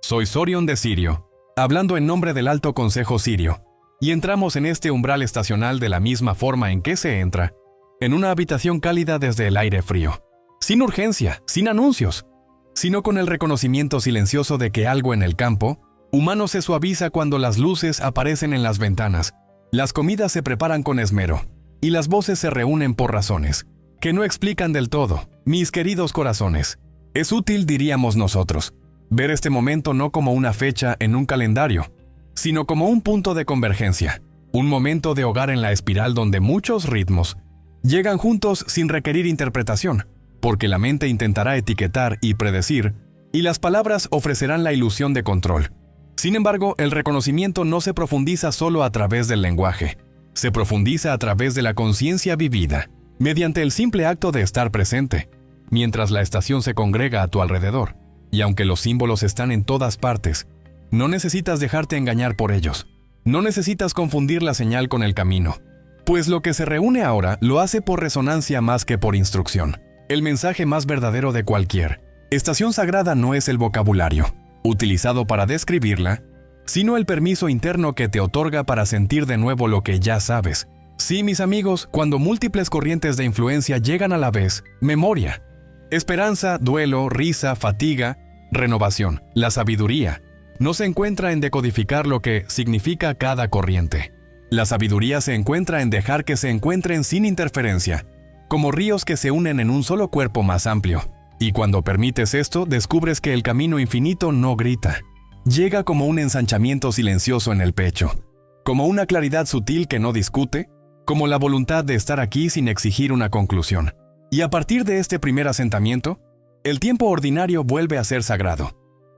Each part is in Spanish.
Soy Sorion de Sirio, hablando en nombre del Alto Consejo Sirio, y entramos en este umbral estacional de la misma forma en que se entra, en una habitación cálida desde el aire frío, sin urgencia, sin anuncios, sino con el reconocimiento silencioso de que algo en el campo humano se suaviza cuando las luces aparecen en las ventanas, las comidas se preparan con esmero, y las voces se reúnen por razones que no explican del todo, mis queridos corazones. Es útil, diríamos nosotros, ver este momento no como una fecha en un calendario, sino como un punto de convergencia, un momento de hogar en la espiral donde muchos ritmos llegan juntos sin requerir interpretación, porque la mente intentará etiquetar y predecir, y las palabras ofrecerán la ilusión de control. Sin embargo, el reconocimiento no se profundiza solo a través del lenguaje, se profundiza a través de la conciencia vivida, mediante el simple acto de estar presente, mientras la estación se congrega a tu alrededor. Y aunque los símbolos están en todas partes, no necesitas dejarte engañar por ellos. No necesitas confundir la señal con el camino, pues lo que se reúne ahora lo hace por resonancia más que por instrucción. El mensaje más verdadero de cualquier estación sagrada no es el vocabulario utilizado para describirla, sino el permiso interno que te otorga para sentir de nuevo lo que ya sabes. Sí, mis amigos, cuando múltiples corrientes de influencia llegan a la vez, memoria, esperanza, duelo, risa, fatiga, renovación, la sabiduría, no se encuentra en decodificar lo que significa cada corriente. La sabiduría se encuentra en dejar que se encuentren sin interferencia, como ríos que se unen en un solo cuerpo más amplio. Y cuando permites esto, descubres que el camino infinito no grita. Llega como un ensanchamiento silencioso en el pecho, como una claridad sutil que no discute, como la voluntad de estar aquí sin exigir una conclusión. Y a partir de este primer asentamiento, el tiempo ordinario vuelve a ser sagrado,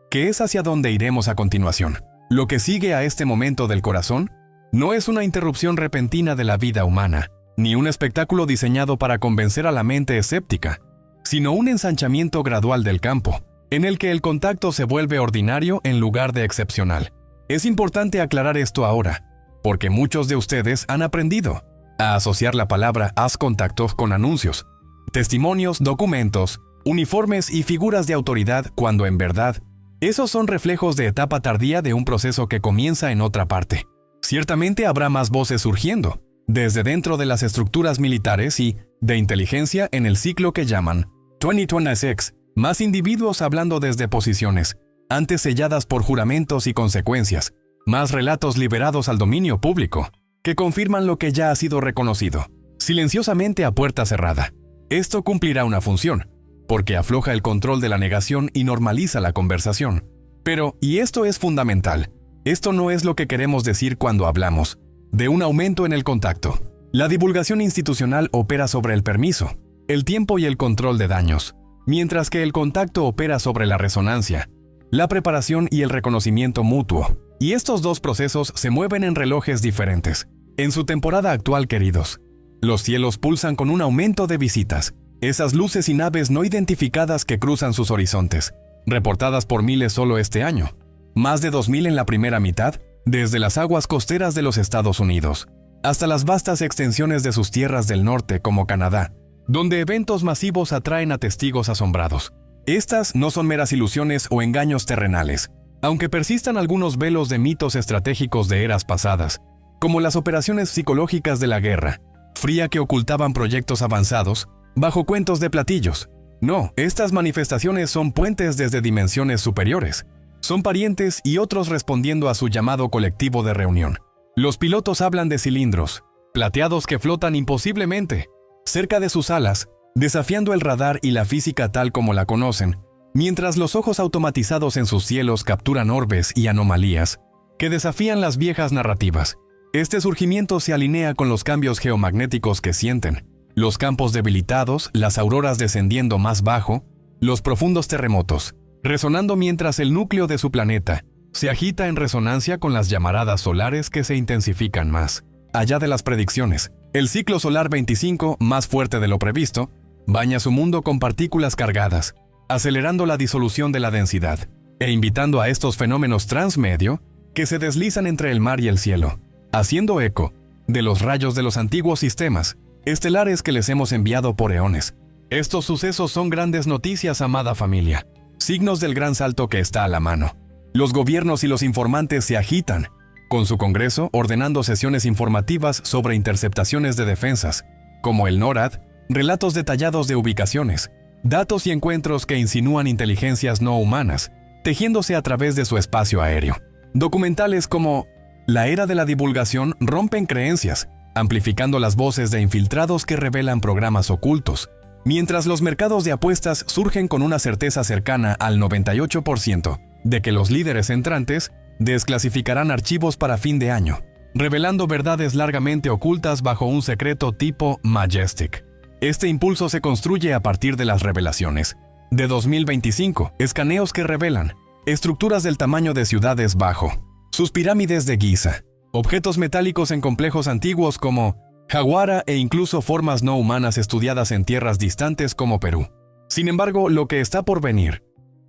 que es hacia donde iremos a continuación. Lo que sigue a este momento del corazón no es una interrupción repentina de la vida humana, ni un espectáculo diseñado para convencer a la mente escéptica, sino un ensanchamiento gradual del campo, en el que el contacto se vuelve ordinario en lugar de excepcional. Es importante aclarar esto ahora, porque muchos de ustedes han aprendido a asociar la palabra haz contacto con anuncios, testimonios, documentos, uniformes y figuras de autoridad, cuando en verdad, esos son reflejos de etapa tardía de un proceso que comienza en otra parte. Ciertamente habrá más voces surgiendo, desde dentro de las estructuras militares y de inteligencia en el ciclo que llaman 2026, más individuos hablando desde posiciones, antes selladas por juramentos y consecuencias, más relatos liberados al dominio público, que confirman lo que ya ha sido reconocido, silenciosamente a puerta cerrada. Esto cumplirá una función, porque afloja el control de la negación y normaliza la conversación. Pero, y esto es fundamental, esto no es lo que queremos decir cuando hablamos de un aumento en el contacto. La divulgación institucional opera sobre el permiso, el tiempo y el control de daños, mientras que el contacto opera sobre la resonancia, la preparación y el reconocimiento mutuo. Y estos dos procesos se mueven en relojes diferentes. En su temporada actual, queridos, los cielos pulsan con un aumento de visitas, esas luces y naves no identificadas que cruzan sus horizontes, reportadas por miles solo este año, más de 2000 en la primera mitad, desde las aguas costeras de los Estados Unidos, hasta las vastas extensiones de sus tierras del norte como Canadá, donde eventos masivos atraen a testigos asombrados. Estas no son meras ilusiones o engaños terrenales, aunque persistan algunos velos de mitos estratégicos de eras pasadas, como las operaciones psicológicas de la Guerra Fría que ocultaban proyectos avanzados bajo cuentos de platillos. No, estas manifestaciones son puentes desde dimensiones superiores. Son parientes y otros respondiendo a su llamado colectivo de reunión. Los pilotos hablan de cilindros, plateados que flotan imposiblemente, cerca de sus alas, desafiando el radar y la física tal como la conocen, mientras los ojos automatizados en sus cielos capturan orbes y anomalías que desafían las viejas narrativas. Este surgimiento se alinea con los cambios geomagnéticos que sienten, los campos debilitados, las auroras descendiendo más bajo, los profundos terremotos, resonando mientras el núcleo de su planeta se agita en resonancia con las llamaradas solares que se intensifican más. Allá de las predicciones, el ciclo solar 25, más fuerte de lo previsto, baña su mundo con partículas cargadas, acelerando la disolución de la densidad, e invitando a estos fenómenos transmedio que se deslizan entre el mar y el cielo, haciendo eco de los rayos de los antiguos sistemas estelares que les hemos enviado por eones. Estos sucesos son grandes noticias, amada familia, signos del gran salto que está a la mano. Los gobiernos y los informantes se agitan, con su Congreso ordenando sesiones informativas sobre interceptaciones de defensas, como el NORAD, relatos detallados de ubicaciones, datos y encuentros que insinúan inteligencias no humanas, tejiéndose a través de su espacio aéreo. Documentales como La era de la divulgación rompen creencias, amplificando las voces de infiltrados que revelan programas ocultos, mientras los mercados de apuestas surgen con una certeza cercana al 98% de que los líderes entrantes desclasificarán archivos para fin de año, revelando verdades largamente ocultas bajo un secreto tipo Majestic. Este impulso se construye a partir de las revelaciones. De 2025, escaneos que revelan estructuras del tamaño de ciudades bajo sus pirámides de Giza, objetos metálicos en complejos antiguos como Jaguara e incluso formas no humanas estudiadas en tierras distantes como Perú. Sin embargo, lo que está por venir,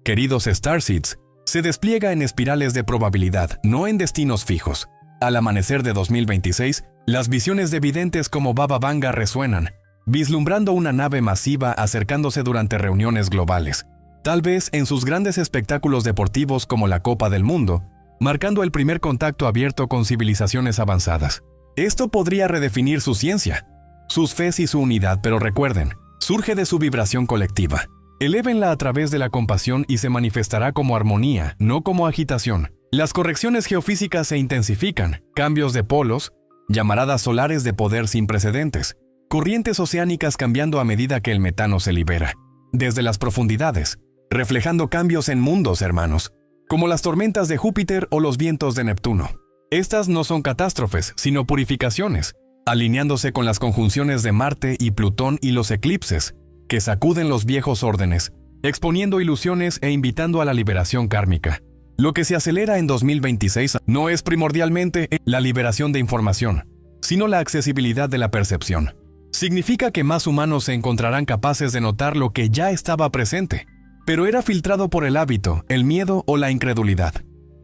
queridos Starseeds, se despliega en espirales de probabilidad, no en destinos fijos. Al amanecer de 2026, las visiones de videntes como Baba Vanga resuenan, vislumbrando una nave masiva acercándose durante reuniones globales, tal vez en sus grandes espectáculos deportivos como la Copa del Mundo, marcando el primer contacto abierto con civilizaciones avanzadas. Esto podría redefinir su ciencia, sus fes y su unidad, pero recuerden, surge de su vibración colectiva. Elévenla a través de la compasión y se manifestará como armonía, no como agitación. Las correcciones geofísicas se intensifican, cambios de polos, llamaradas solares de poder sin precedentes, corrientes oceánicas cambiando a medida que el metano se libera. Desde las profundidades, reflejando cambios en mundos hermanos, como las tormentas de Júpiter o los vientos de Neptuno. Estas no son catástrofes, sino purificaciones, alineándose con las conjunciones de Marte y Plutón y los eclipses, que sacuden los viejos órdenes, exponiendo ilusiones e invitando a la liberación kármica. Lo que se acelera en 2026 no es primordialmente la liberación de información, sino la accesibilidad de la percepción. Significa que más humanos se encontrarán capaces de notar lo que ya estaba presente, pero era filtrado por el hábito, el miedo o la incredulidad.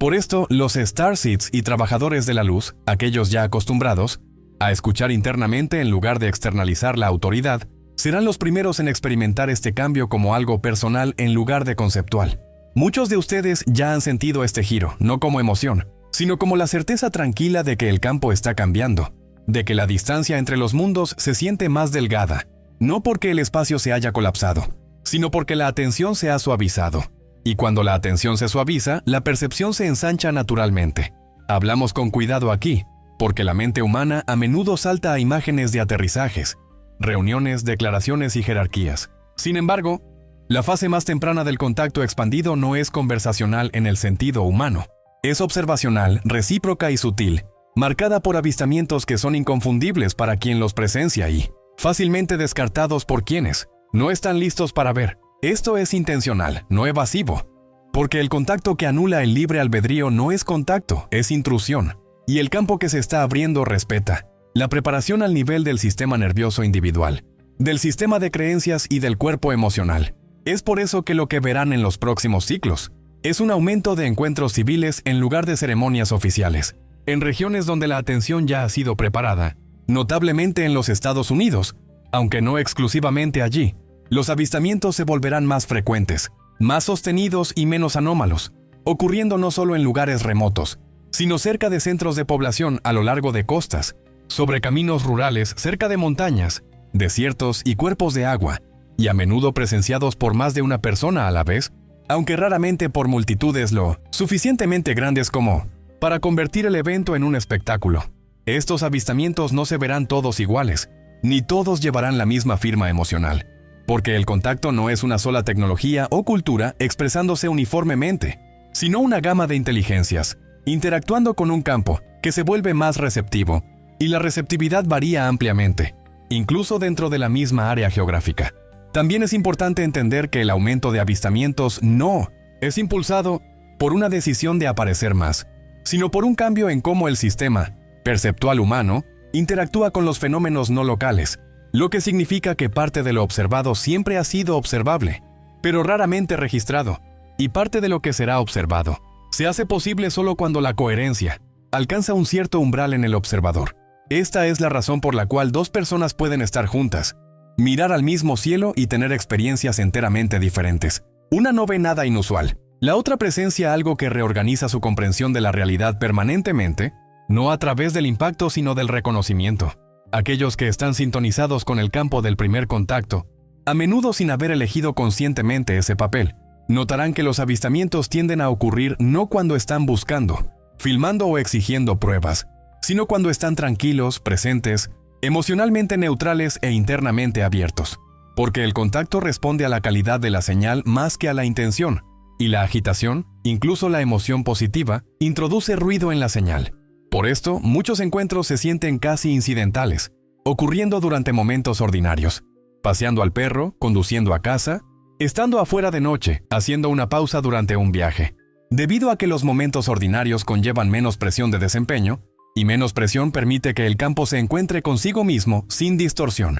Por esto, los Starseeds y trabajadores de la luz, aquellos ya acostumbrados a escuchar internamente en lugar de externalizar la autoridad, serán los primeros en experimentar este cambio como algo personal en lugar de conceptual. Muchos de ustedes ya han sentido este giro, no como emoción, sino como la certeza tranquila de que el campo está cambiando, de que la distancia entre los mundos se siente más delgada, no porque el espacio se haya colapsado, sino porque la atención se ha suavizado. Y cuando la atención se suaviza, la percepción se ensancha naturalmente. Hablamos con cuidado aquí, porque la mente humana a menudo salta a imágenes de aterrizajes, reuniones, declaraciones y jerarquías. Sin embargo, la fase más temprana del contacto expandido no es conversacional en el sentido humano. Es observacional, recíproca y sutil, marcada por avistamientos que son inconfundibles para quien los presencia y fácilmente descartados por quienes no están listos para ver. Esto es intencional, no evasivo, porque el contacto que anula el libre albedrío no es contacto, es intrusión, y el campo que se está abriendo respeta la preparación al nivel del sistema nervioso individual, del sistema de creencias y del cuerpo emocional. Es por eso que lo que verán en los próximos ciclos es un aumento de encuentros civiles en lugar de ceremonias oficiales, en regiones donde la atención ya ha sido preparada, notablemente en los Estados Unidos, aunque no exclusivamente allí. Los avistamientos se volverán más frecuentes, más sostenidos y menos anómalos, ocurriendo no solo en lugares remotos, sino cerca de centros de población a lo largo de costas, sobre caminos rurales cerca de montañas, desiertos y cuerpos de agua, y a menudo presenciados por más de una persona a la vez, aunque raramente por multitudes lo suficientemente grandes como para convertir el evento en un espectáculo. Estos avistamientos no se verán todos iguales, ni todos llevarán la misma firma emocional, porque el contacto no es una sola tecnología o cultura expresándose uniformemente, sino una gama de inteligencias, interactuando con un campo que se vuelve más receptivo, y la receptividad varía ampliamente, incluso dentro de la misma área geográfica. También es importante entender que el aumento de avistamientos no es impulsado por una decisión de aparecer más, sino por un cambio en cómo el sistema perceptual humano interactúa con los fenómenos no locales, lo que significa que parte de lo observado siempre ha sido observable, pero raramente registrado, y parte de lo que será observado se hace posible solo cuando la coherencia alcanza un cierto umbral en el observador. Esta es la razón por la cual dos personas pueden estar juntas, mirar al mismo cielo y tener experiencias enteramente diferentes. Una no ve nada inusual, La otra presencia algo que reorganiza su comprensión de la realidad permanentemente, no a través del impacto sino del reconocimiento. Aquellos que están sintonizados con el campo del primer contacto, a menudo sin haber elegido conscientemente ese papel, notarán que los avistamientos tienden a ocurrir no cuando están buscando, filmando o exigiendo pruebas, sino cuando están tranquilos, presentes, emocionalmente neutrales e internamente abiertos, porque el contacto responde a la calidad de la señal más que a la intención, y la agitación, incluso la emoción positiva, introduce ruido en la señal. Por esto, muchos encuentros se sienten casi incidentales, ocurriendo durante momentos ordinarios, paseando al perro, conduciendo a casa, estando afuera de noche, haciendo una pausa durante un viaje. Debido a que los momentos ordinarios conllevan menos presión de desempeño, y menos presión permite que el campo se encuentre consigo mismo sin distorsión.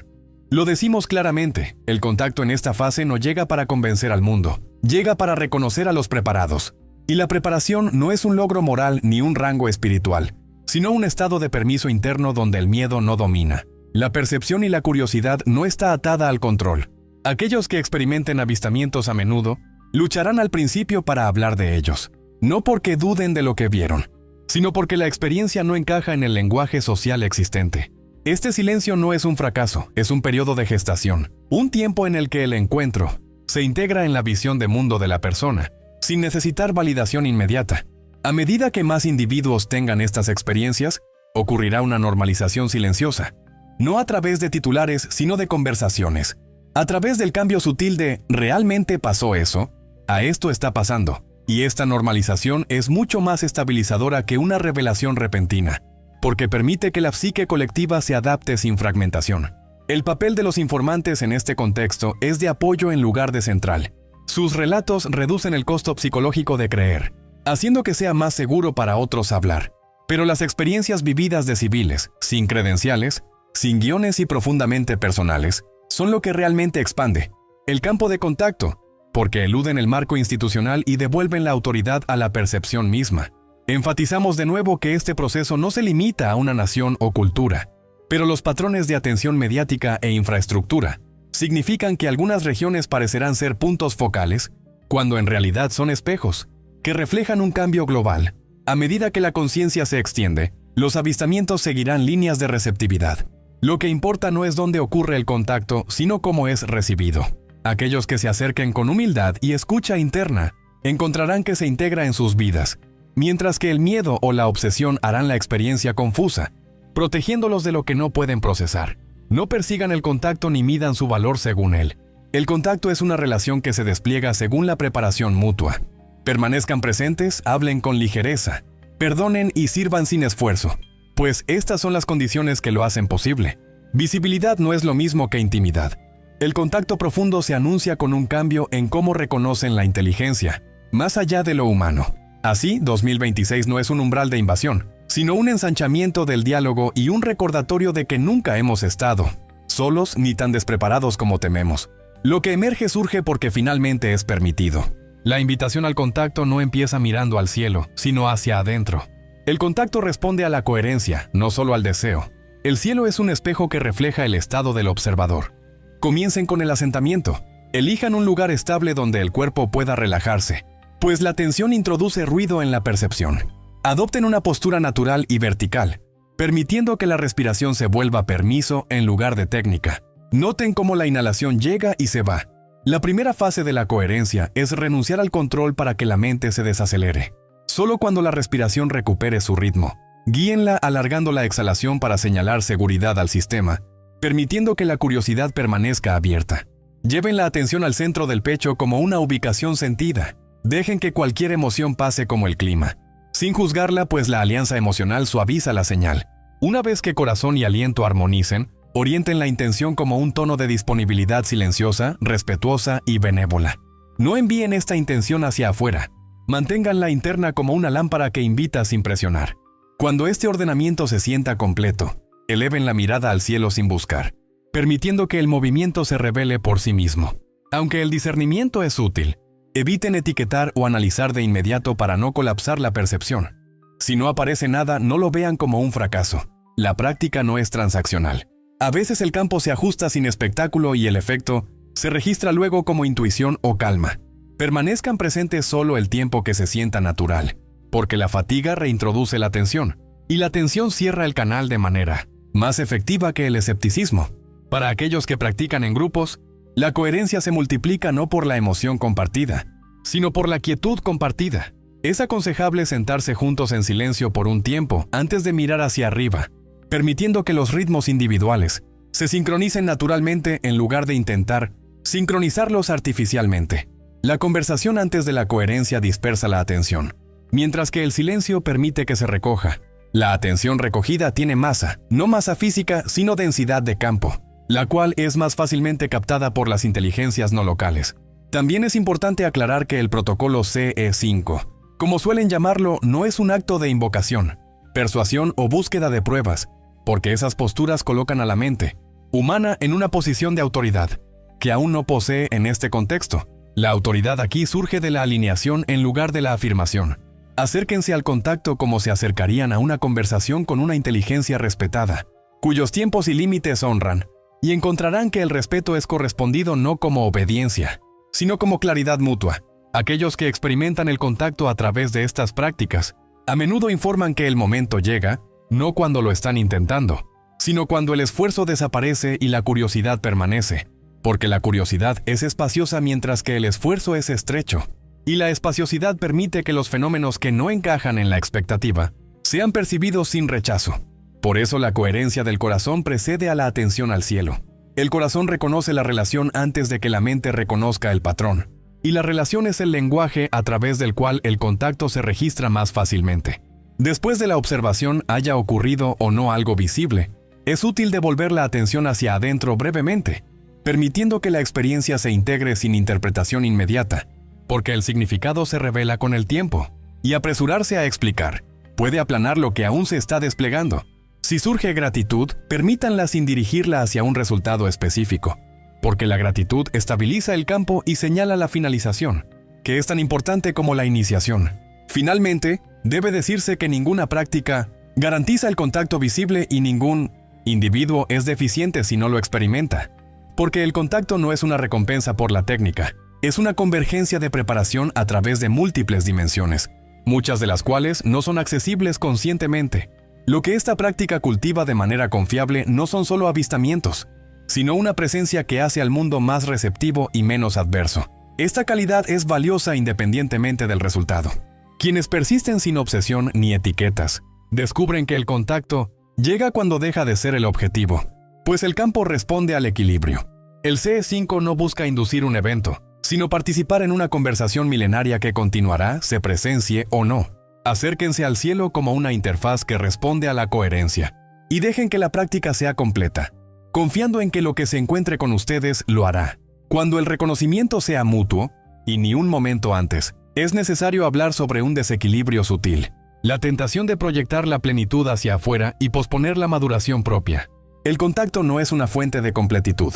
Lo decimos claramente, el contacto en esta fase no llega para convencer al mundo, llega para reconocer a los preparados. Y la preparación no es un logro moral ni un rango espiritual, sino un estado de permiso interno donde el miedo no domina. La percepción y la curiosidad no está atada al control. Aquellos que experimenten avistamientos a menudo, lucharán al principio para hablar de ellos, no porque duden de lo que vieron, sino porque la experiencia no encaja en el lenguaje social existente. Este silencio no es un fracaso, es un periodo de gestación, un tiempo en el que el encuentro se integra en la visión de mundo de la persona, sin necesitar validación inmediata. A medida que más individuos tengan estas experiencias, ocurrirá una normalización silenciosa, no a través de titulares, sino de conversaciones, a través del cambio sutil de «¿realmente pasó eso?», a «esto está pasando», y esta normalización es mucho más estabilizadora que una revelación repentina, porque permite que la psique colectiva se adapte sin fragmentación. El papel de los informantes en este contexto es de apoyo en lugar de central. Sus relatos reducen el costo psicológico de creer, haciendo que sea más seguro para otros hablar. Pero las experiencias vividas de civiles, sin credenciales, sin guiones y profundamente personales, son lo que realmente expande el campo de contacto, porque eluden el marco institucional y devuelven la autoridad a la percepción misma. Enfatizamos de nuevo que este proceso no se limita a una nación o cultura, pero los patrones de atención mediática e infraestructura significan que algunas regiones parecerán ser puntos focales, cuando en realidad son espejos, que reflejan un cambio global. A medida que la conciencia se extiende, los avistamientos seguirán líneas de receptividad. Lo que importa no es dónde ocurre el contacto, sino cómo es recibido. Aquellos que se acerquen con humildad y escucha interna encontrarán que se integra en sus vidas, mientras que el miedo o la obsesión harán la experiencia confusa, protegiéndolos de lo que no pueden procesar. No persigan el contacto ni midan su valor según él. El contacto es una relación que se despliega según la preparación mutua. Permanezcan presentes, hablen con ligereza, perdonen y sirvan sin esfuerzo, pues estas son las condiciones que lo hacen posible. Visibilidad no es lo mismo que intimidad. El contacto profundo se anuncia con un cambio en cómo reconocen la inteligencia, más allá de lo humano. Así, 2026 no es un umbral de invasión, sino un ensanchamiento del diálogo y un recordatorio de que nunca hemos estado solos ni tan despreparados como tememos. Lo que emerge surge porque finalmente es permitido. La invitación al contacto no empieza mirando al cielo, sino hacia adentro. El contacto responde a la coherencia, no solo al deseo. El cielo es un espejo que refleja el estado del observador. Comiencen con el asentamiento. Elijan un lugar estable donde el cuerpo pueda relajarse, pues la tensión introduce ruido en la percepción. Adopten una postura natural y vertical, permitiendo que la respiración se vuelva permiso en lugar de técnica. Noten cómo la inhalación llega y se va. La primera fase de la coherencia es renunciar al control para que la mente se desacelere. Solo cuando la respiración recupere su ritmo, guíenla alargando la exhalación para señalar seguridad al sistema, permitiendo que la curiosidad permanezca abierta. Lleven la atención al centro del pecho como una ubicación sentida. Dejen que cualquier emoción pase como el clima, sin juzgarla, pues la alianza emocional suaviza la señal. Una vez que corazón y aliento armonicen, orienten la intención como un tono de disponibilidad silenciosa, respetuosa y benévola. No envíen esta intención hacia afuera. Manténganla interna como una lámpara que invita sin presionar. Cuando este ordenamiento se sienta completo, eleven la mirada al cielo sin buscar, permitiendo que el movimiento se revele por sí mismo. Aunque el discernimiento es útil, eviten etiquetar o analizar de inmediato para no colapsar la percepción. Si no aparece nada, no lo vean como un fracaso. La práctica no es transaccional. A veces el campo se ajusta sin espectáculo y el efecto se registra luego como intuición o calma. permanezcan presentes solo el tiempo que se sienta natural, porque la fatiga reintroduce la tensión, y la tensión cierra el canal de manera más efectiva que el escepticismo. Para aquellos que practican en grupos, la coherencia se multiplica no por la emoción compartida, sino por la quietud compartida. Es aconsejable sentarse juntos en silencio por un tiempo antes de mirar hacia arriba, permitiendo que los ritmos individuales se sincronicen naturalmente en lugar de intentar sincronizarlos artificialmente. La conversación antes de la coherencia dispersa la atención, mientras que el silencio permite que se recoja. La atención recogida tiene masa, no masa física, sino densidad de campo, la cual es más fácilmente captada por las inteligencias no locales. También es importante aclarar que el protocolo CE5, como suelen llamarlo, no es un acto de invocación, persuasión o búsqueda de pruebas, porque esas posturas colocan a la mente humana en una posición de autoridad, que aún no posee en este contexto. La autoridad aquí surge de la alineación en lugar de la afirmación. Acérquense al contacto como se acercarían a una conversación con una inteligencia respetada, cuyos tiempos y límites honran, y encontrarán que el respeto es correspondido no como obediencia, sino como claridad mutua. Aquellos que experimentan el contacto a través de estas prácticas, a menudo informan que el momento llega, no cuando lo están intentando, sino cuando el esfuerzo desaparece y la curiosidad permanece, porque la curiosidad es espaciosa mientras que el esfuerzo es estrecho, y la espaciosidad permite que los fenómenos que no encajan en la expectativa sean percibidos sin rechazo. Por eso la coherencia del corazón precede a la atención al cielo. El corazón reconoce la relación antes de que la mente reconozca el patrón, y la relación es el lenguaje a través del cual el contacto se registra más fácilmente. Después de la observación haya ocurrido o no algo visible, es útil devolver la atención hacia adentro brevemente, permitiendo que la experiencia se integre sin interpretación inmediata, porque el significado se revela con el tiempo, y apresurarse a explicar puede aplanar lo que aún se está desplegando. Si surge gratitud, permítanla sin dirigirla hacia un resultado específico, porque la gratitud estabiliza el campo y señala la finalización, que es tan importante como la iniciación. Finalmente, debe decirse que ninguna práctica garantiza el contacto visible y ningún individuo es deficiente si no lo experimenta, porque el contacto no es una recompensa por la técnica, es una convergencia de preparación a través de múltiples dimensiones, muchas de las cuales no son accesibles conscientemente. Lo que esta práctica cultiva de manera confiable no son solo avistamientos, sino una presencia que hace al mundo más receptivo y menos adverso. Esta calidad es valiosa independientemente del resultado. Quienes persisten sin obsesión ni etiquetas, descubren que el contacto llega cuando deja de ser el objetivo, pues el campo responde al equilibrio. El CE5 no busca inducir un evento, sino participar en una conversación milenaria que continuará, se presencie o no. Acérquense al cielo como una interfaz que responde a la coherencia, y dejen que la práctica sea completa, confiando en que lo que se encuentre con ustedes lo hará. Cuando el reconocimiento sea mutuo, y ni un momento antes, es necesario hablar sobre un desequilibrio sutil, la tentación de proyectar la plenitud hacia afuera y posponer la maduración propia. El contacto no es una fuente de completitud,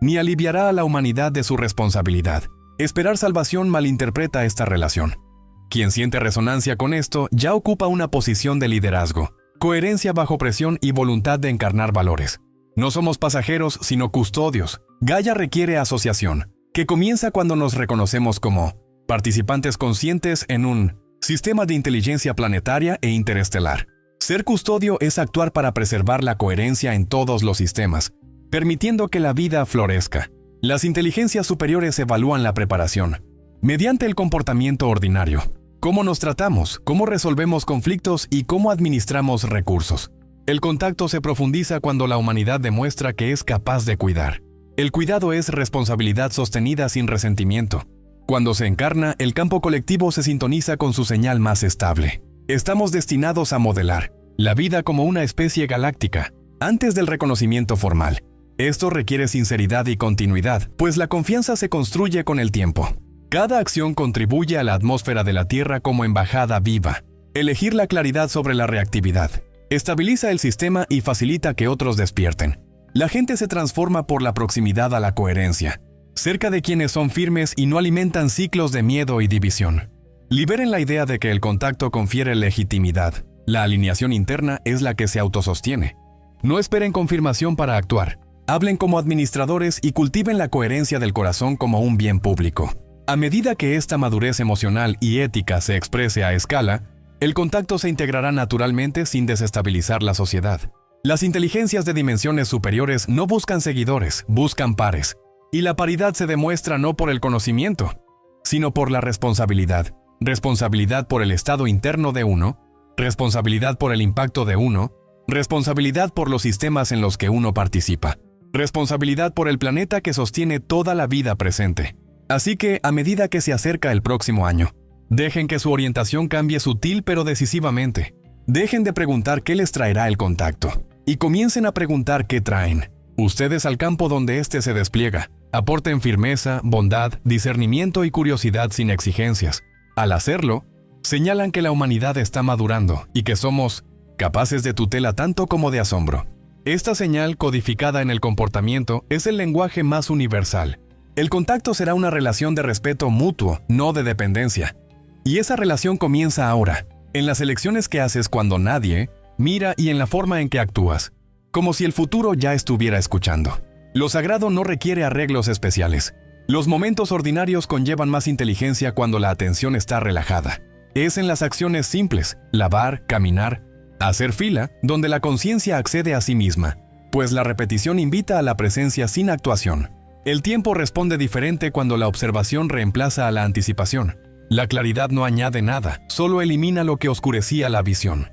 ni aliviará a la humanidad de su responsabilidad. Esperar salvación malinterpreta esta relación. Quien siente resonancia con esto ya ocupa una posición de liderazgo, coherencia bajo presión y voluntad de encarnar valores. No somos pasajeros, sino custodios. Gaia requiere asociación, que comienza cuando nos reconocemos como participantes conscientes en un sistema de inteligencia planetaria e interestelar. Ser custodio es actuar para preservar la coherencia en todos los sistemas, permitiendo que la vida florezca. Las inteligencias superiores evalúan la preparación mediante el comportamiento ordinario, cómo nos tratamos, cómo resolvemos conflictos y cómo administramos recursos. El contacto se profundiza cuando la humanidad demuestra que es capaz de cuidar. El cuidado es responsabilidad sostenida sin resentimiento. Cuando se encarna, el campo colectivo se sintoniza con su señal más estable. Estamos destinados a modelar la vida como una especie galáctica, antes del reconocimiento formal. Esto requiere sinceridad y continuidad, pues la confianza se construye con el tiempo. Cada acción contribuye a la atmósfera de la Tierra como embajada viva. Elegir la claridad sobre la reactividad estabiliza el sistema y facilita que otros despierten. La gente se transforma por la proximidad a la coherencia, cerca de quienes son firmes y no alimentan ciclos de miedo y división. Liberen la idea de que el contacto confiere legitimidad. La alineación interna es la que se autosostiene. No esperen confirmación para actuar. Hablen como administradores y cultiven la coherencia del corazón como un bien público. A medida que esta madurez emocional y ética se exprese a escala, el contacto se integrará naturalmente sin desestabilizar la sociedad. Las inteligencias de dimensiones superiores no buscan seguidores, buscan pares. Y la paridad se demuestra no por el conocimiento, sino por la responsabilidad. Responsabilidad por el estado interno de uno, responsabilidad por el impacto de uno, responsabilidad por los sistemas en los que uno participa, responsabilidad por el planeta que sostiene toda la vida presente. Así que, a medida que se acerca el próximo año, dejen que su orientación cambie sutil pero decisivamente. Dejen de preguntar qué les traerá el contacto y comiencen a preguntar qué traen ustedes al campo donde éste se despliega. Aporten firmeza, bondad, discernimiento y curiosidad sin exigencias. Al hacerlo, señalan que la humanidad está madurando y que somos capaces de tutela tanto como de asombro. Esta señal, codificada en el comportamiento, es el lenguaje más universal. El contacto será una relación de respeto mutuo, no de dependencia. Y esa relación comienza ahora, en las elecciones que haces cuando nadie mira y en la forma en que actúas, como si el futuro ya estuviera escuchando. Lo sagrado no requiere arreglos especiales. Los momentos ordinarios conllevan más inteligencia cuando la atención está relajada. Es en las acciones simples, lavar, caminar, hacer fila, donde la conciencia accede a sí misma, pues la repetición invita a la presencia sin actuación. El tiempo responde diferente cuando la observación reemplaza a la anticipación. La claridad no añade nada, solo elimina lo que oscurecía la visión.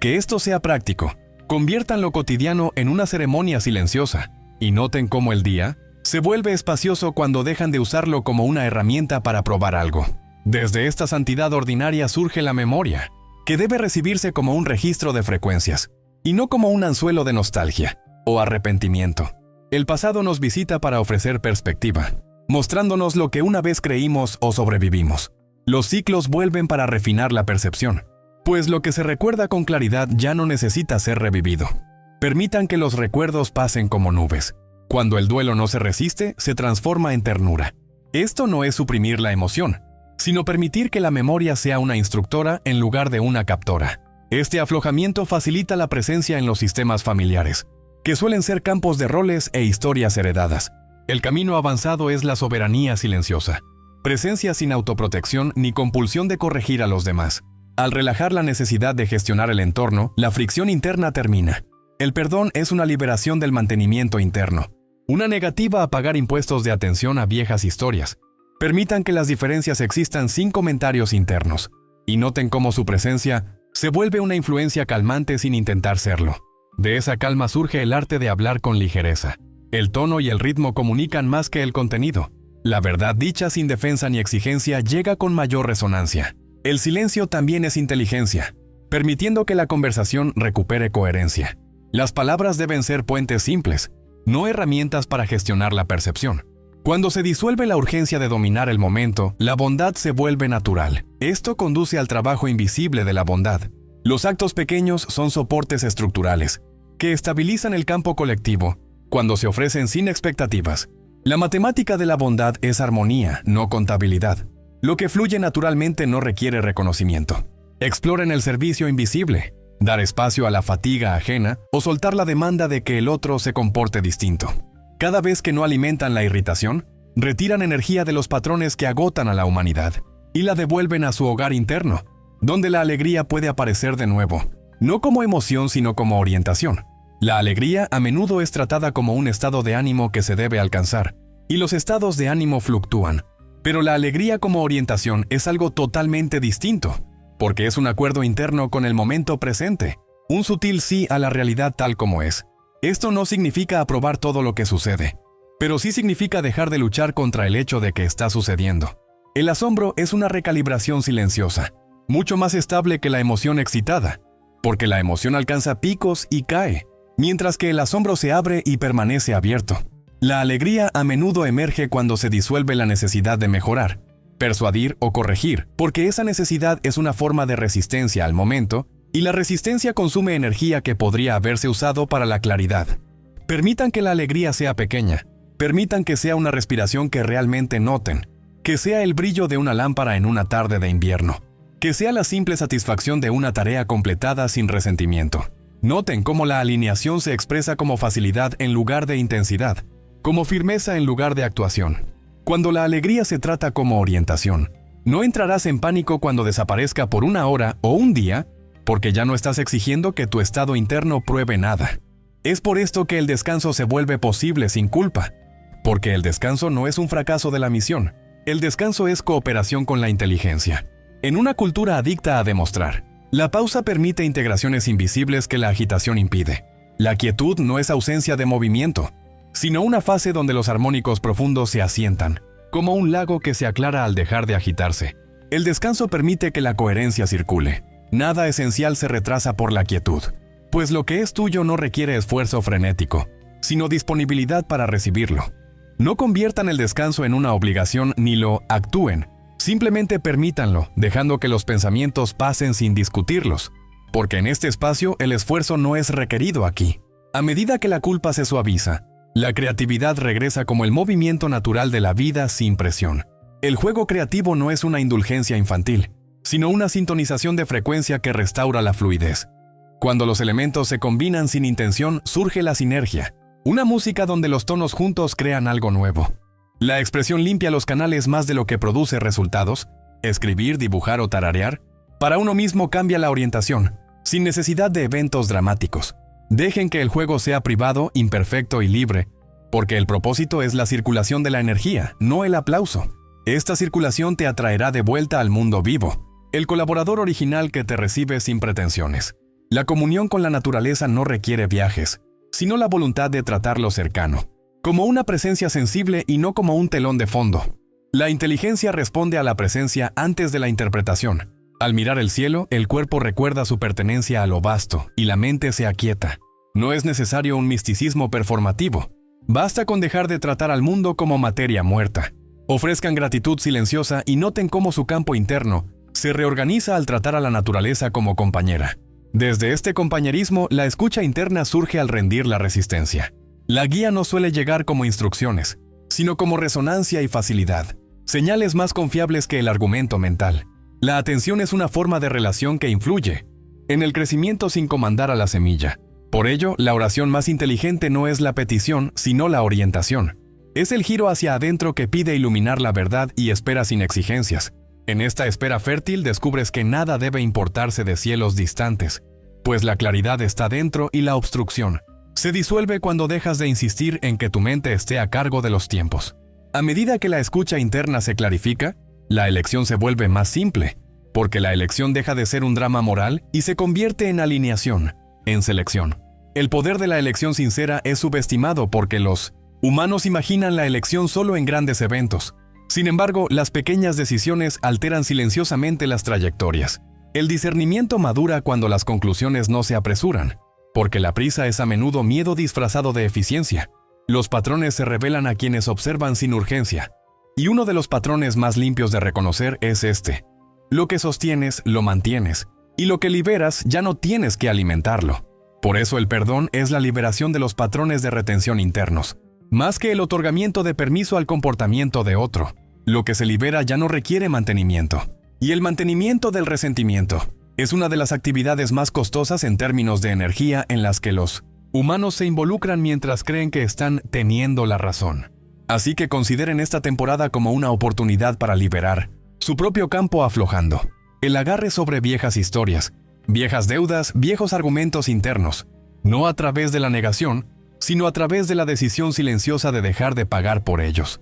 Que esto sea práctico. Conviertan lo cotidiano en una ceremonia silenciosa. Y noten cómo el día se vuelve espacioso cuando dejan de usarlo como una herramienta para probar algo. Desde esta santidad ordinaria surge la memoria, que debe recibirse como un registro de frecuencias, y no como un anzuelo de nostalgia o arrepentimiento. El pasado nos visita para ofrecer perspectiva, mostrándonos lo que una vez creímos o sobrevivimos. Los ciclos vuelven para refinar la percepción, pues lo que se recuerda con claridad ya no necesita ser revivido. Permitan que los recuerdos pasen como nubes. Cuando el duelo no se resiste, se transforma en ternura. Esto no es suprimir la emoción, sino permitir que la memoria sea una instructora en lugar de una captora. Este aflojamiento facilita la presencia en los sistemas familiares, que suelen ser campos de roles e historias heredadas. El camino avanzado es la soberanía silenciosa. Presencia sin autoprotección ni compulsión de corregir a los demás. Al relajar la necesidad de gestionar el entorno, la fricción interna termina. El perdón es una liberación del mantenimiento interno, una negativa a pagar impuestos de atención a viejas historias. Permitan que las diferencias existan sin comentarios internos, y noten cómo su presencia se vuelve una influencia calmante sin intentar serlo. De esa calma surge el arte de hablar con ligereza. El tono y el ritmo comunican más que el contenido. La verdad dicha sin defensa ni exigencia llega con mayor resonancia. El silencio también es inteligencia, permitiendo que la conversación recupere coherencia. Las palabras deben ser puentes simples, no herramientas para gestionar la percepción. Cuando se disuelve la urgencia de dominar el momento, la bondad se vuelve natural. Esto conduce al trabajo invisible de la bondad. Los actos pequeños son soportes estructurales, que estabilizan el campo colectivo, cuando se ofrecen sin expectativas. La matemática de la bondad es armonía, no contabilidad. Lo que fluye naturalmente no requiere reconocimiento. Exploren el servicio invisible, dar espacio a la fatiga ajena o soltar la demanda de que el otro se comporte distinto. Cada vez que no alimentan la irritación, retiran energía de los patrones que agotan a la humanidad y la devuelven a su hogar interno, donde la alegría puede aparecer de nuevo, no como emoción sino como orientación. La alegría a menudo es tratada como un estado de ánimo que se debe alcanzar, y los estados de ánimo fluctúan. Pero la alegría como orientación es algo totalmente distinto, porque es un acuerdo interno con el momento presente, un sutil sí a la realidad tal como es. Esto no significa aprobar todo lo que sucede, pero sí significa dejar de luchar contra el hecho de que está sucediendo. El asombro es una recalibración silenciosa, mucho más estable que la emoción excitada, porque la emoción alcanza picos y cae, mientras que el asombro se abre y permanece abierto. La alegría a menudo emerge cuando se disuelve la necesidad de mejorar, persuadir o corregir, porque esa necesidad es una forma de resistencia al momento, y la resistencia consume energía que podría haberse usado para la claridad. Permitan que la alegría sea pequeña, permitan que sea una respiración que realmente noten, que sea el brillo de una lámpara en una tarde de invierno, que sea la simple satisfacción de una tarea completada sin resentimiento. Noten cómo la alineación se expresa como facilidad en lugar de intensidad, como firmeza en lugar de actuación. Cuando la alegría se trata como orientación, no entrarás en pánico cuando desaparezca por una hora o un día, porque ya no estás exigiendo que tu estado interno pruebe nada. Es por esto que el descanso se vuelve posible sin culpa, porque el descanso no es un fracaso de la misión. El descanso es cooperación con la inteligencia. En una cultura adicta a demostrar, la pausa permite integraciones invisibles que la agitación impide. La quietud no es ausencia de movimiento, sino una fase donde los armónicos profundos se asientan, como un lago que se aclara al dejar de agitarse. El descanso permite que la coherencia circule. Nada esencial se retrasa por la quietud, pues lo que es tuyo no requiere esfuerzo frenético, sino disponibilidad para recibirlo. No conviertan el descanso en una obligación ni lo actúen. Simplemente permítanlo, dejando que los pensamientos pasen sin discutirlos, porque en este espacio el esfuerzo no es requerido aquí. A medida que la culpa se suaviza, la creatividad regresa como el movimiento natural de la vida sin presión. El juego creativo no es una indulgencia infantil, sino una sintonización de frecuencia que restaura la fluidez. Cuando los elementos se combinan sin intención, surge la sinergia, una música donde los tonos juntos crean algo nuevo. La expresión limpia los canales más de lo que produce resultados. Escribir, dibujar o tararear, para uno mismo cambia la orientación, sin necesidad de eventos dramáticos. Dejen que el juego sea privado, imperfecto y libre, porque el propósito es la circulación de la energía, no el aplauso. Esta circulación te atraerá de vuelta al mundo vivo, el colaborador original que te recibe sin pretensiones. La comunión con la naturaleza no requiere viajes, sino la voluntad de tratarlo cercano, como una presencia sensible y no como un telón de fondo. La inteligencia responde a la presencia antes de la interpretación. Al mirar el cielo, el cuerpo recuerda su pertenencia a lo vasto y la mente se aquieta. No es necesario un misticismo performativo. Basta con dejar de tratar al mundo como materia muerta. Ofrezcan gratitud silenciosa y noten cómo su campo interno se reorganiza al tratar a la naturaleza como compañera. Desde este compañerismo, la escucha interna surge al rendir la resistencia. La guía no suele llegar como instrucciones, sino como resonancia y facilidad, señales más confiables que el argumento mental. La atención es una forma de relación que influye en el crecimiento sin comandar a la semilla. Por ello, la oración más inteligente no es la petición, sino la orientación. Es el giro hacia adentro que pide iluminar la verdad y espera sin exigencias. En esta espera fértil descubres que nada debe importarse de cielos distantes, pues la claridad está dentro y la obstrucción se disuelve cuando dejas de insistir en que tu mente esté a cargo de los tiempos. A medida que la escucha interna se clarifica, la elección se vuelve más simple, porque la elección deja de ser un drama moral y se convierte en alineación, en selección. El poder de la elección sincera es subestimado porque los humanos imaginan la elección solo en grandes eventos. Sin embargo, las pequeñas decisiones alteran silenciosamente las trayectorias. El discernimiento madura cuando las conclusiones no se apresuran, porque la prisa es a menudo miedo disfrazado de eficiencia. Los patrones se revelan a quienes observan sin urgencia, y uno de los patrones más limpios de reconocer es este. Lo que sostienes, lo mantienes, y lo que liberas ya no tienes que alimentarlo. Por eso el perdón es la liberación de los patrones de retención internos, más que el otorgamiento de permiso al comportamiento de otro. Lo que se libera ya no requiere mantenimiento. Y el mantenimiento del resentimiento es una de las actividades más costosas en términos de energía en las que los humanos se involucran mientras creen que están teniendo la razón. Así que consideren esta temporada como una oportunidad para liberar su propio campo aflojando el agarre sobre viejas historias, viejas deudas, viejos argumentos internos, no a través de la negación, sino a través de la decisión silenciosa de dejar de pagar por ellos.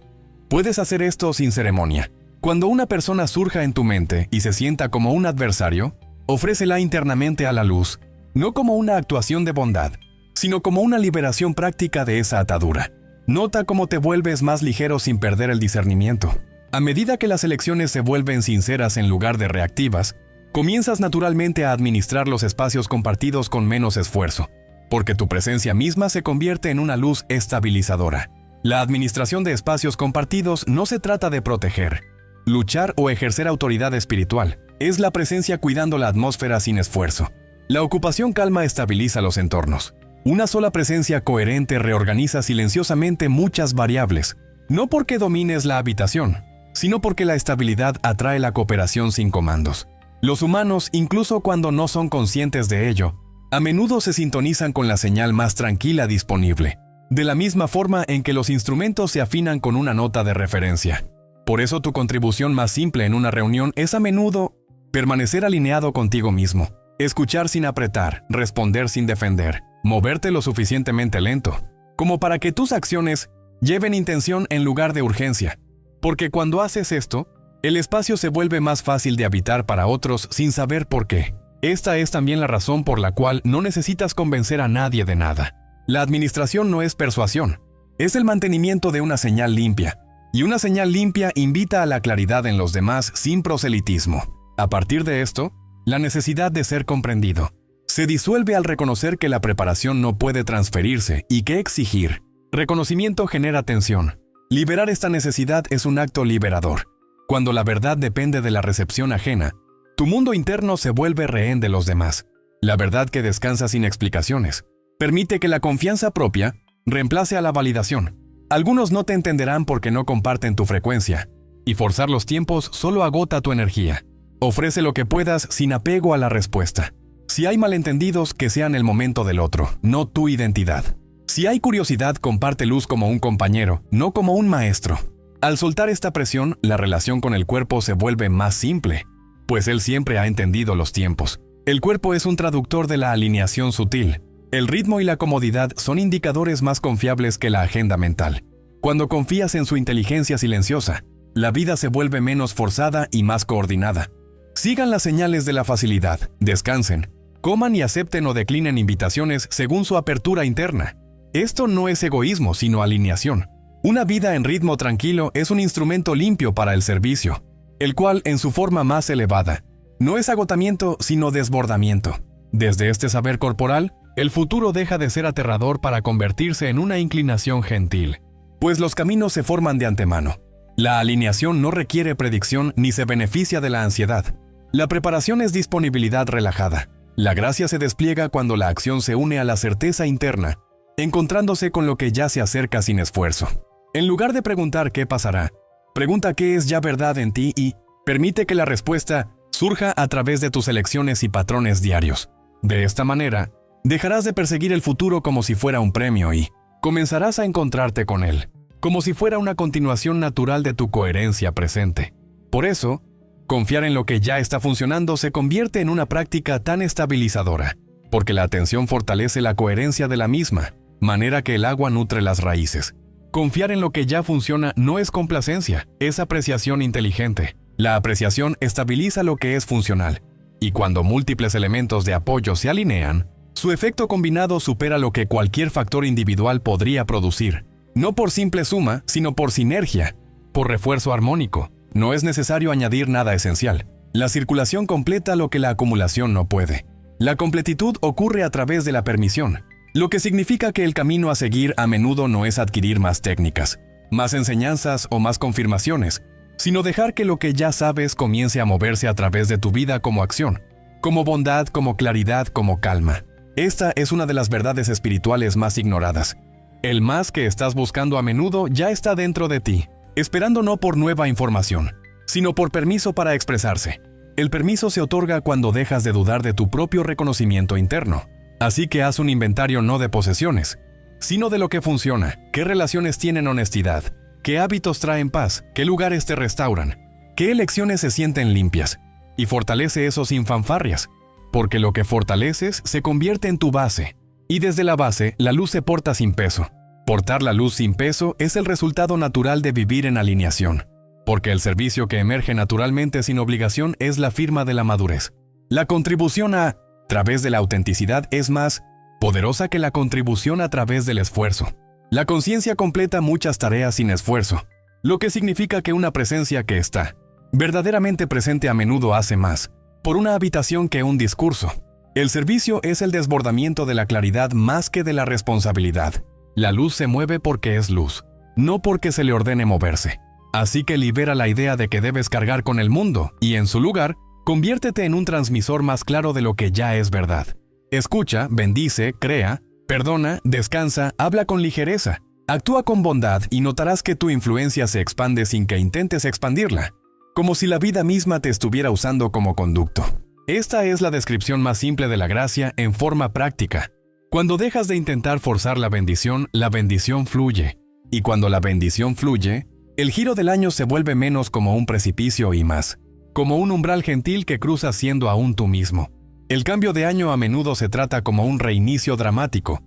Puedes hacer esto sin ceremonia. Cuando una persona surja en tu mente y se sienta como un adversario, ofrécela internamente a la luz, no como una actuación de bondad, sino como una liberación práctica de esa atadura. Nota cómo te vuelves más ligero sin perder el discernimiento. A medida que las elecciones se vuelven sinceras en lugar de reactivas, comienzas naturalmente a administrar los espacios compartidos con menos esfuerzo, porque tu presencia misma se convierte en una luz estabilizadora. La administración de espacios compartidos no se trata de proteger, luchar o ejercer autoridad espiritual. Es la presencia cuidando la atmósfera sin esfuerzo. La ocupación calma estabiliza los entornos. Una sola presencia coherente reorganiza silenciosamente muchas variables, no porque domines la habitación, sino porque la estabilidad atrae la cooperación sin comandos. Los humanos, incluso cuando no son conscientes de ello, a menudo se sintonizan con la señal más tranquila disponible. de la misma forma en que los instrumentos se afinan con una nota de referencia. Por eso tu contribución más simple en una reunión es a menudo permanecer alineado contigo mismo, escuchar sin apretar, responder sin defender, moverte lo suficientemente lento, como para que tus acciones lleven intención en lugar de urgencia. Porque cuando haces esto, el espacio se vuelve más fácil de habitar para otros sin saber por qué. Esta es también la razón por la cual no necesitas convencer a nadie de nada. La administración no es persuasión, es el mantenimiento de una señal limpia. Y una señal limpia invita a la claridad en los demás sin proselitismo. A partir de esto, la necesidad de ser comprendido se disuelve al reconocer que la preparación no puede transferirse y que exigir reconocimiento genera tensión. Liberar esta necesidad es un acto liberador. Cuando la verdad depende de la recepción ajena, tu mundo interno se vuelve rehén de los demás. La verdad que descansa sin explicaciones permite que la confianza propia reemplace a la validación. Algunos no te entenderán porque no comparten tu frecuencia, y forzar los tiempos solo agota tu energía. Ofrece lo que puedas sin apego a la respuesta. Si hay malentendidos, que sean el momento del otro, no tu identidad. Si hay curiosidad, comparte luz como un compañero, no como un maestro. Al soltar esta presión, la relación con el cuerpo se vuelve más simple, pues él siempre ha entendido los tiempos. El cuerpo es un traductor de la alineación sutil. El ritmo y la comodidad son indicadores más confiables que la agenda mental. Cuando confías en su inteligencia silenciosa, la vida se vuelve menos forzada y más coordinada. Sigan las señales de la facilidad, descansen, coman y acepten o declinen invitaciones según su apertura interna. Esto no es egoísmo, sino alineación. Una vida en ritmo tranquilo es un instrumento limpio para el servicio, el cual, en su forma más elevada, no es agotamiento, sino desbordamiento. Desde este saber corporal, el futuro deja de ser aterrador para convertirse en una inclinación gentil, pues los caminos se forman de antemano. La alineación no requiere predicción ni se beneficia de la ansiedad. La preparación es disponibilidad relajada. La gracia se despliega cuando la acción se une a la certeza interna, encontrándose con lo que ya se acerca sin esfuerzo. En lugar de preguntar qué pasará, pregunta qué es ya verdad en ti y permite que la respuesta surja a través de tus elecciones y patrones diarios. De esta manera, dejarás de perseguir el futuro como si fuera un premio y comenzarás a encontrarte con él, como si fuera una continuación natural de tu coherencia presente. Por eso, confiar en lo que ya está funcionando se convierte en una práctica tan estabilizadora, porque la atención fortalece la coherencia de la misma, manera que el agua nutre las raíces. Confiar en lo que ya funciona no es complacencia, es apreciación inteligente. La apreciación estabiliza lo que es funcional, y cuando múltiples elementos de apoyo se alinean, su efecto combinado supera lo que cualquier factor individual podría producir. No por simple suma, sino por sinergia, por refuerzo armónico. No es necesario añadir nada esencial. La circulación completa lo que la acumulación no puede. La completitud ocurre a través de la permisión, lo que significa que el camino a seguir a menudo no es adquirir más técnicas, más enseñanzas o más confirmaciones, sino dejar que lo que ya sabes comience a moverse a través de tu vida como acción, como bondad, como claridad, como calma. Esta es una de las verdades espirituales más ignoradas. El más que estás buscando a menudo ya está dentro de ti, esperando no por nueva información, sino por permiso para expresarse. El permiso se otorga cuando dejas de dudar de tu propio reconocimiento interno. Así que haz un inventario no de posesiones, sino de lo que funciona, qué relaciones tienen honestidad, qué hábitos traen paz, qué lugares te restauran, qué elecciones se sienten limpias, y fortalece eso sin fanfarrias, porque lo que fortaleces se convierte en tu base, y desde la base la luz se porta sin peso. Portar la luz sin peso es el resultado natural de vivir en alineación, porque el servicio que emerge naturalmente sin obligación es la firma de la madurez. La contribución a través de la autenticidad es más poderosa que la contribución a través del esfuerzo. La conciencia completa muchas tareas sin esfuerzo, lo que significa que una presencia que está verdaderamente presente a menudo hace más por una habitación que un discurso. El servicio es el desbordamiento de la claridad más que de la responsabilidad. La luz se mueve porque es luz, no porque se le ordene moverse. Así que libera la idea de que debes cargar con el mundo y, en su lugar, conviértete en un transmisor más claro de lo que ya es verdad. Escucha, bendice, crea, perdona, descansa, habla con ligereza, actúa con bondad y notarás que tu influencia se expande sin que intentes expandirla, como si la vida misma te estuviera usando como conducto. Esta es la descripción más simple de la gracia en forma práctica. Cuando dejas de intentar forzar la bendición fluye. Y cuando la bendición fluye, el giro del año se vuelve menos como un precipicio y más como un umbral gentil que cruzas siendo aún tú mismo. El cambio de año a menudo se trata como un reinicio dramático,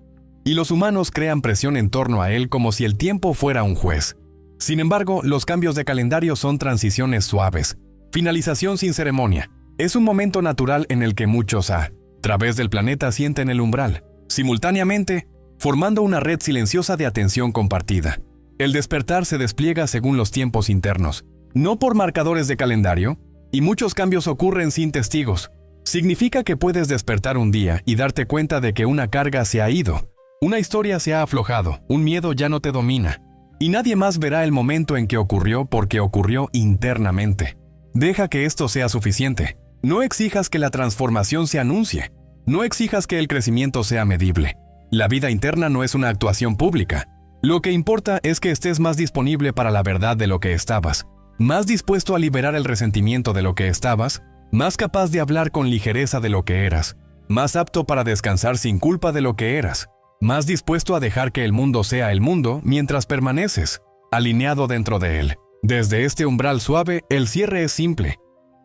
y los humanos crean presión en torno a él como si el tiempo fuera un juez. Sin embargo, los cambios de calendario son transiciones suaves, finalización sin ceremonia. Es un momento natural en el que muchos a través del planeta sienten el umbral, simultáneamente, formando una red silenciosa de atención compartida. El despertar se despliega según los tiempos internos, no por marcadores de calendario, y muchos cambios ocurren sin testigos. Significa que puedes despertar un día y darte cuenta de que una carga se ha ido, una historia se ha aflojado, un miedo ya no te domina, y nadie más verá el momento en que ocurrió porque ocurrió internamente. Deja que esto sea suficiente. No exijas que la transformación se anuncie. No exijas que el crecimiento sea medible. La vida interna no es una actuación pública. Lo que importa es que estés más disponible para la verdad de lo que estabas, más dispuesto a liberar el resentimiento de lo que estabas, más capaz de hablar con ligereza de lo que eras, más apto para descansar sin culpa de lo que eras, más dispuesto a dejar que el mundo sea el mundo mientras permaneces, alineado dentro de él. Desde este umbral suave, el cierre es simple,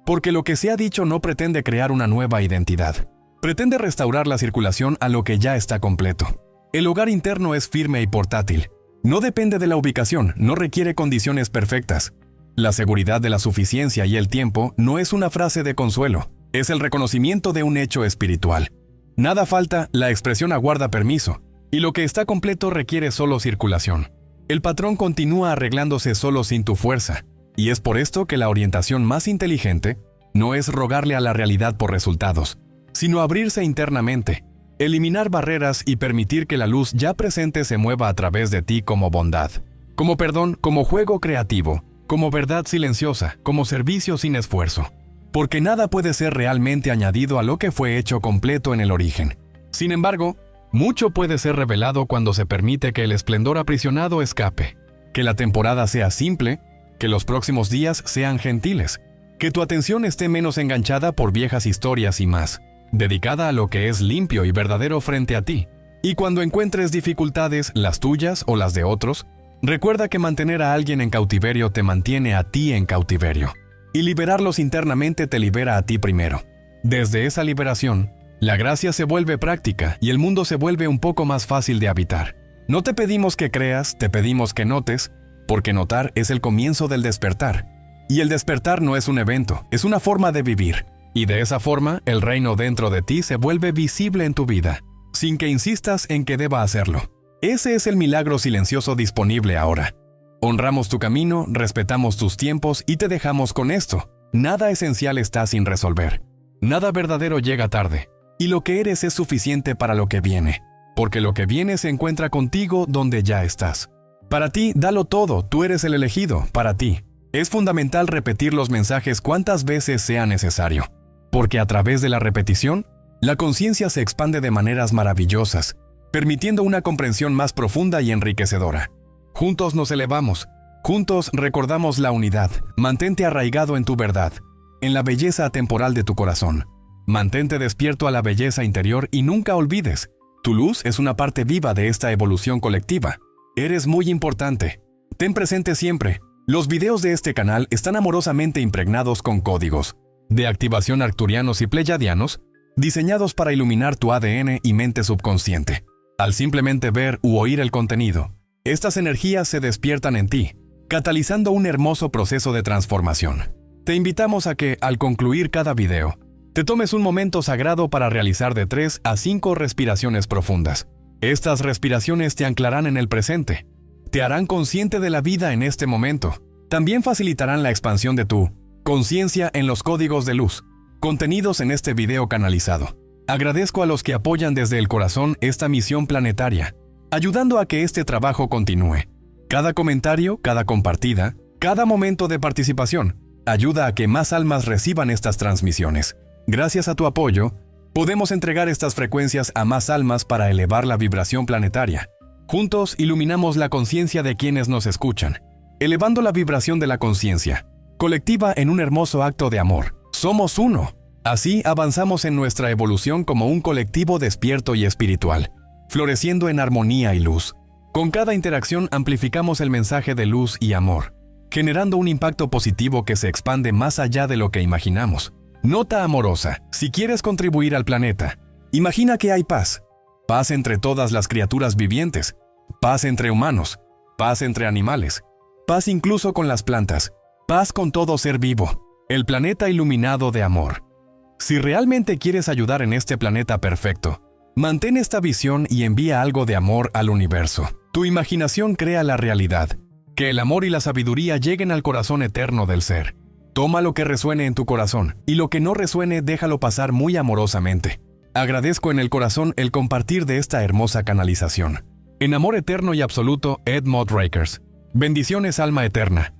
porque lo que se ha dicho no pretende crear una nueva identidad. Pretende restaurar la circulación a lo que ya está completo. El hogar interno es firme y portátil. No depende de la ubicación, no requiere condiciones perfectas. La seguridad de la suficiencia y el tiempo no es una frase de consuelo, es el reconocimiento de un hecho espiritual. Nada falta, la expresión aguarda permiso, y lo que está completo requiere solo circulación. El patrón continúa arreglándose solo sin tu fuerza, y es por esto que la orientación más inteligente no es rogarle a la realidad por resultados, sino abrirse internamente, eliminar barreras y permitir que la luz ya presente se mueva a través de ti como bondad, como perdón, como juego creativo, como verdad silenciosa, como servicio sin esfuerzo. Porque nada puede ser realmente añadido a lo que fue hecho completo en el origen. Sin embargo, mucho puede ser revelado cuando se permite que el esplendor aprisionado escape, que la temporada sea simple, que los próximos días sean gentiles, que tu atención esté menos enganchada por viejas historias y más, dedicada a lo que es limpio y verdadero frente a ti. Y cuando encuentres dificultades, las tuyas o las de otros, recuerda que mantener a alguien en cautiverio te mantiene a ti en cautiverio, y liberarlos internamente te libera a ti primero. Desde esa liberación, la gracia se vuelve práctica y el mundo se vuelve un poco más fácil de habitar. No te pedimos que creas, te pedimos que notes, porque notar es el comienzo del despertar. Y el despertar no es un evento, es una forma de vivir. Y de esa forma, el reino dentro de ti se vuelve visible en tu vida, sin que insistas en que deba hacerlo. Ese es el milagro silencioso disponible ahora. Honramos tu camino, respetamos tus tiempos y te dejamos con esto. Nada esencial está sin resolver. Nada verdadero llega tarde. Y lo que eres es suficiente para lo que viene. Porque lo que viene se encuentra contigo donde ya estás. Para ti, dalo todo, tú eres el elegido, para ti. Es fundamental repetir los mensajes cuantas veces sea necesario. Porque a través de la repetición, la conciencia se expande de maneras maravillosas, permitiendo una comprensión más profunda y enriquecedora. Juntos nos elevamos, juntos recordamos la unidad. Mantente arraigado en tu verdad, en la belleza atemporal de tu corazón. Mantente despierto a la belleza interior y nunca olvides, tu luz es una parte viva de esta evolución colectiva. Eres muy importante. Ten presente siempre, los videos de este canal están amorosamente impregnados con códigos de activación arcturianos y pleyadianos, diseñados para iluminar tu ADN y mente subconsciente. Al simplemente ver u oír el contenido, estas energías se despiertan en ti, catalizando un hermoso proceso de transformación. Te invitamos a que, al concluir cada video, te tomes un momento sagrado para realizar de 3 a 5 respiraciones profundas. Estas respiraciones te anclarán en el presente, te harán consciente de la vida en este momento. También facilitarán la expansión de tu conciencia en los códigos de luz, contenidos en este video canalizado. Agradezco a los que apoyan desde el corazón esta misión planetaria, ayudando a que este trabajo continúe. Cada comentario, cada compartida, cada momento de participación, ayuda a que más almas reciban estas transmisiones. Gracias a tu apoyo, podemos entregar estas frecuencias a más almas para elevar la vibración planetaria. Juntos iluminamos la conciencia de quienes nos escuchan, elevando la vibración de la conciencia colectiva en un hermoso acto de amor. Somos uno. Así avanzamos en nuestra evolución como un colectivo despierto y espiritual. floreciendo en armonía y luz. Con cada interacción amplificamos el mensaje de luz y amor, generando un impacto positivo que se expande más allá de lo que imaginamos. Nota amorosa. Si quieres contribuir al planeta, imagina que hay paz. Paz entre todas las criaturas vivientes. Paz entre humanos. Paz entre animales. Paz incluso con las plantas. Paz con todo ser vivo. El planeta iluminado de amor. Si realmente quieres ayudar en este planeta perfecto, mantén esta visión y envía algo de amor al universo. Tu imaginación crea la realidad. Que el amor y la sabiduría lleguen al corazón eterno del ser. Toma lo que resuene en tu corazón, y lo que no resuene déjalo pasar muy amorosamente. Agradezco en el corazón el compartir de esta hermosa canalización. En amor eterno y absoluto, Ed Mod Rakers. Bendiciones, alma eterna.